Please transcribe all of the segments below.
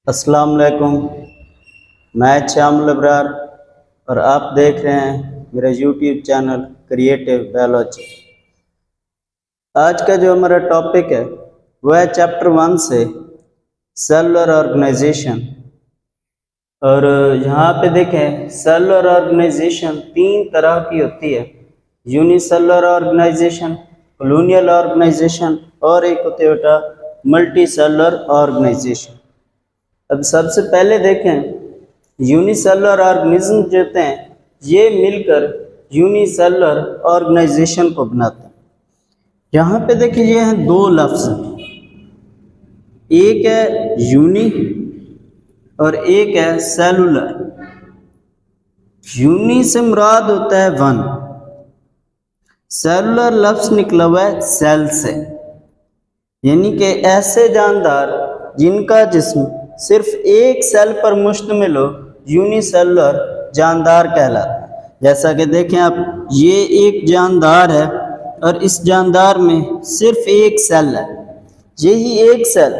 अस्सलाम वालेकुम। मैं श्याम लबरार और आप देख रहे हैं मेरा यूट्यूब चैनल क्रिएटिव बायोलॉजी। आज का जो हमारा टॉपिक है वह है चैप्टर 1 से सेलुलर ऑर्गेनाइजेशन। और यहाँ पे देखें सेलुलर ऑर्गेनाइजेशन 3 तरह की होती है, यूनिसेलुलर ऑर्गेनाइजेशन, कॉलोनियल ऑर्गेनाइजेशन और एक होती है मल्टी सेलुलर ऑर्गेनाइजेशन। अब सबसे पहले देखें यूनिसेलुलर ऑर्गेनिज्म जो होते हैं ये मिलकर यूनिसेलुलर ऑर्गेनाइजेशन को बनाते हैं। यहाँ पे देखिए ये हैं 2 लफ्ज़, एक है यूनी और एक है सेलुलर। यूनी से मुराद होता है 1, सेलुलर लफ्ज़ निकला हुआ है सेल से, यानी कि ऐसे जानदार जिनका जिस्म सिर्फ एक सेल पर मुश्तमिल हो यूनिसेलुलर जानदार कहलाता है। जैसा कि देखें आप, ये एक जानदार है और इस जानदार में सिर्फ एक सेल है। यही एक सेल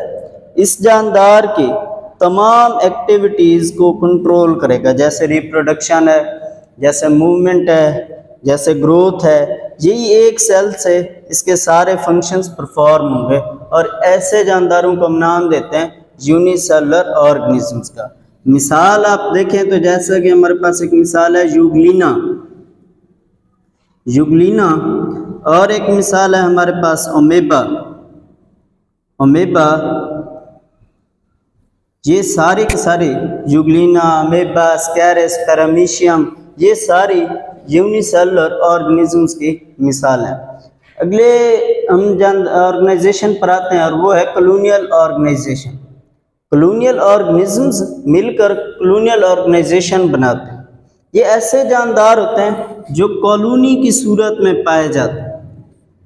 इस जानदार की तमाम एक्टिविटीज़ को कंट्रोल करेगा, जैसे रिप्रोडक्शन है, जैसे मूवमेंट है, जैसे ग्रोथ है। यही एक सेल से इसके सारे फंक्शंस परफॉर्म होंगे और ऐसे जानदारों को हम नाम देते हैं यूनिसेलुलर ऑर्गेनिजम्स का। मिसाल आप देखें तो जैसा कि हमारे पास एक मिसाल है यूग्लिना और एक मिसाल है हमारे पास अमेबा। ये सारे के सारे यूग्लिना, अमेबा, स्कैरस, पैरामीशियम, ये सारी यूनिसेलुलर ऑर्गेनिजम्स की मिसाल हैं। अगले हम ऑर्गेनाइजेशन पर आते हैं और वो है कॉलोनियल ऑर्गेनाइजेशन। कॉलोनियल ऑर्गेनिजम्स मिलकर कॉलोनियल ऑर्गेनाइजेशन बनाते हैं। ये ऐसे जानदार होते हैं जो कॉलोनी की सूरत में पाए जाते हैं।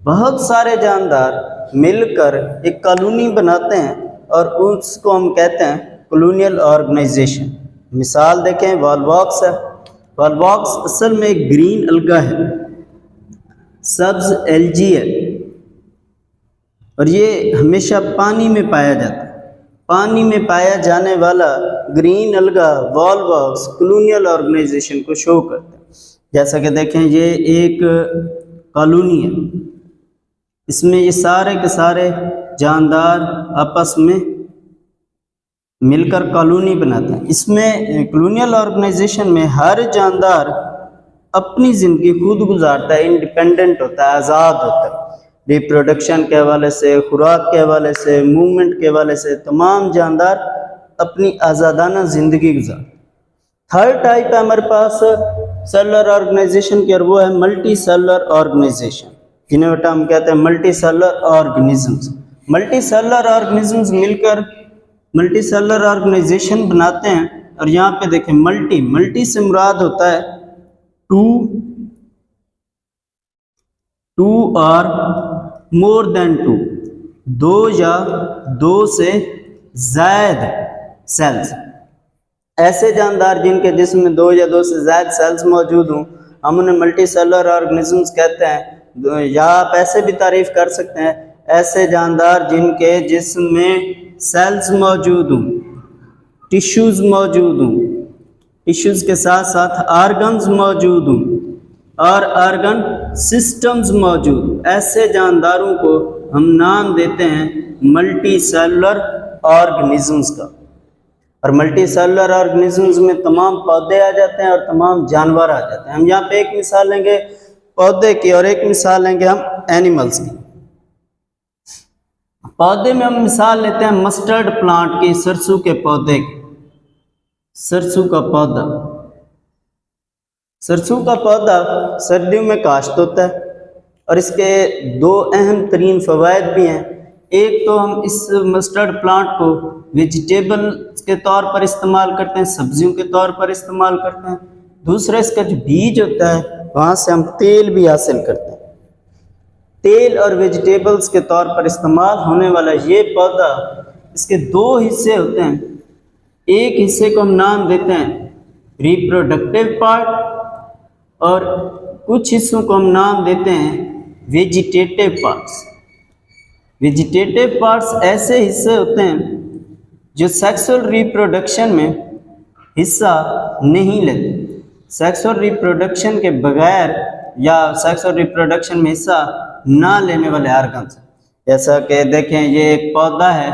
बहुत सारे जानदार मिलकर एक कॉलोनी बनाते हैं और उसको हम कहते हैं कॉलोनियल ऑर्गेनाइजेशन। मिसाल देखें, वॉलवॉक्स है। वॉलवॉक्स असल में एक ग्रीन अलगा है, सब्ज एल्गी है और ये हमेशा पानी में पाया जाता है। पानी में पाया जाने वाला ग्रीन अलगा वॉलवॉक्स कॉलोनियल ऑर्गेनाइजेशन को शो करता है। जैसा कि देखें, ये एक कॉलोनी है, इसमें ये सारे के सारे जानदार आपस में मिलकर कॉलोनी बनाते हैं। इसमें कॉलोनियल ऑर्गेनाइजेशन में हर जानदार अपनी ज़िंदगी खुद गुजारता है, इंडिपेंडेंट होता है, आज़ाद होता है। रिप्रोडक्शन के हवाले से, खुराक के हवाले से, मूवमेंट के हवाले से तमाम जानदार अपनी आज़ादाना ज़िंदगी गुजारते। थर्ड टाइप है हमारे पास सेलुलर ऑर्गेनाइजेशन की और वो है मल्टी सेलुलर ऑर्गेनाइजेशन, जिन्हें बेटा हम कहते हैं multi cellular organisms. Multi cellular organisms मिलकर मल्टी सेलुलर ऑर्गेनाइजेशन बनाते हैं। और यहाँ पे देखें मल्टी से मुराद होता है टू और मोर देन 2, 2 या 2 से ज़्यादा सेल्स। ऐसे जानदार जिनके जिस्म में 2 या 2 से ज़्यादा सेल्स मौजूद हों हम उन्हें मल्टी सेलुलर ऑर्गेनिजम्स कहते हैं। या आप ऐसे भी तारीफ़ कर सकते हैं, ऐसे जानदार जिनके जिस्म में सेल्स मौजूद हों, टिश्यूज़ मौजूद हों, टिश्यूज़ के साथ साथ आर्गन्स मौजूद हों और आर्गन सिस्टम्स मौजूद। ऐसे जानदारों को हम नाम देते हैं मल्टी सेलुलर ऑर्गेनिजम्स का। और मल्टी सेलुलर ऑर्गेनिजम्स में तमाम पौधे आ जाते हैं और तमाम जानवर आ जाते हैं। हम यहाँ पे एक मिसाल लेंगे पौधे की और एक मिसाल लेंगे हम एनिमल्स की। पौधे में हम मिसाल लेते हैं मस्टर्ड प्लांट की, सरसों के पौधे की। सरसों का पौधा सर्दियों में काश्त होता है और इसके 2 अहम तरीन फ़वाइद भी हैं। एक तो हम इस मस्टर्ड प्लांट को वेजिटेबल के तौर पर इस्तेमाल करते हैं, सब्जियों के तौर पर इस्तेमाल करते हैं। दूसरा, इसका जो बीज होता है वहाँ से हम तेल भी हासिल करते हैं। तेल और वेजिटेबल्स के तौर पर इस्तेमाल होने वाला ये पौधा, इसके 2 हिस्से होते हैं। एक हिस्से को हम नाम देते हैं रिप्रोडक्टिव पार्ट और कुछ हिस्सों को हम नाम देते हैं वेजिटेटिव पार्ट्स। वेजिटेटिव पार्ट्स ऐसे हिस्से होते हैं जो सेक्सुअल रिप्रोडक्शन में हिस्सा नहीं लेते, सेक्सुअल रिप्रोडक्शन के बगैर या सेक्सुअल रिप्रोडक्शन में हिस्सा ना लेने वाले ऑर्गन्स। जैसा कि देखें ये एक पौधा है,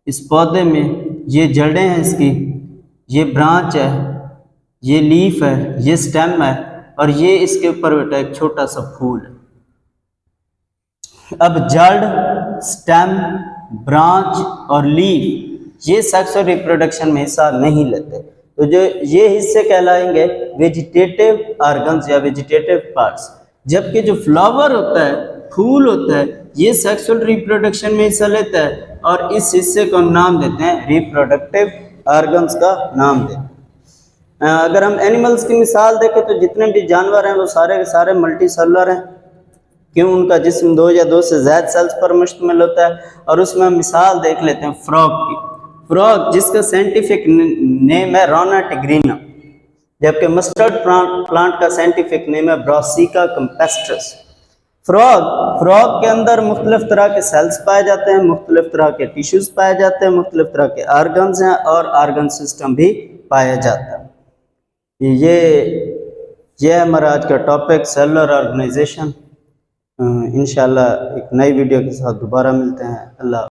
इस पौधे में ये जड़ें हैं इसकी, ये ब्रांच है, ये लीफ है, ये स्टेम है और ये इसके ऊपर बेटा एक छोटा सा फूल है। अब जड़, स्टेम, ब्रांच और लीफ ये सेक्सुअल रिप्रोडक्शन में हिस्सा नहीं लेते, तो जो ये हिस्से कहलाएंगे वेजिटेटिव ऑर्गन्स या वेजिटेटिव पार्ट्स। जबकि जो फ्लावर होता है, फूल होता है, ये सेक्सुअल रिप्रोडक्शन में हिस्सा लेता है और इस हिस्से को हम नाम देते हैं रिप्रोडक्टिव ऑर्गन्स का नाम देते हैं। अगर हम एनिमल्स की मिसाल देखें तो जितने भी जानवर हैं वो सारे के सारे मल्टी सेलुलर हैं। क्यों? उनका जिस्म 2 या 2 से ज़्यादा सेल्स पर मुश्तमिल होता है। और उसमें हम मिसाल देख लेते हैं फ्रॉग की। फ्रॉग जिसका साइंटिफिक नेम है रोना टिग्रीना, जबकि मस्टर्ड प्लांट का साइंटिफिक नेम है ब्रासिका कैम्पेस्ट्रस। फ्रॉग के अंदर मुख्तलिफ तरह के सेल्स पाए जाते हैं, मुख्तलिफ तरह के टिश्यूज़ पाए जाते हैं, मुख्तलिफ तरह के ऑर्गन्स हैं और ऑर्गन सिस्टम भी पाया जाता है। ये हमारा आज का टॉपिक सेलुलर ऑर्गेनाइजेशन। इंशाल्लाह एक नई वीडियो के साथ दोबारा मिलते हैं। अल्लाह।